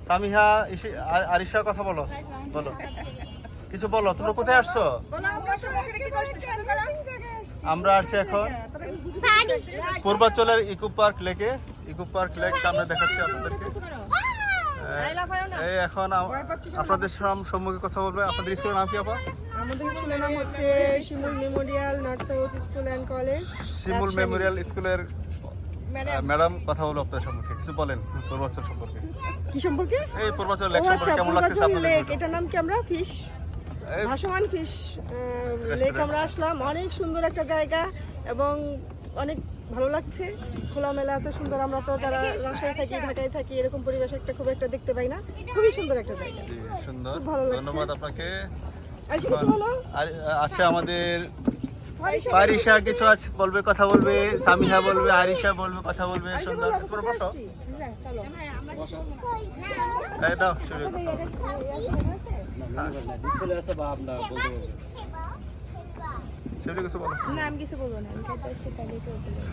সামিহা, আরিশা কথা বলো, বলো কিছু বলো। তোমরা কোথায় আসছো? আমরা আসছি এখন পূর্বাঞ্চলের ইকো পার্ক লেকে। ইকো পার্ক লেক সামনে দেখাচ্ছি আপনাদেরকে। এই এখন আপনাদের সম্মুখে কথা বলবে। আপনাদের স্কুলের নাম কি আপা? আমাদের স্কুলের নাম হচ্ছে Shimul memorial nursery school and college. Shimul memorial স্কুলের ম্যাডাম কথা বলবো আপনাদের সম্মুখে। কিছু বলেন পূর্বাঞ্চল সম্পর্কে। কি সম্পর্কে? এই পূর্বাঞ্চল লেক সম্পর্কে কেমন লাগতেছে আপনাদের? লেক, এটার নাম কি? আমরা ফিশ ভাসমান ফিশ লেক আমরা আসলাম। অনেক সুন্দর একটা জায়গা এবং অনেক ভালো লাগছে। খোলামেলা, এত সুন্দর। আমরা তো যারা রাজশাহী থাকি, ঢাকায় থাকি, এরকম পরিবেশ একটা খুব একটা দেখতে পাই না। খুবই সুন্দর একটা জায়গা। সুন্দর, ভালো লাগছে। ধন্যবাদ আপনাকে। আর কিছু বলো। আছে আমাদের পারিশা কিছু আজ বলবে, কথা বলবে। সামিহা বলবে, আরিশা বলবে, কথা বলবে। সুন্দর পুরো ফটো। চলো এই দাও শুরু করো। ডিসপ্লে আছে বা আমরা বলতে পারবো। সেটা কিছু বলো। না, আমি কিছু বলবো না। আমি খাইতে আসছি, তাহলে চলতে যাই।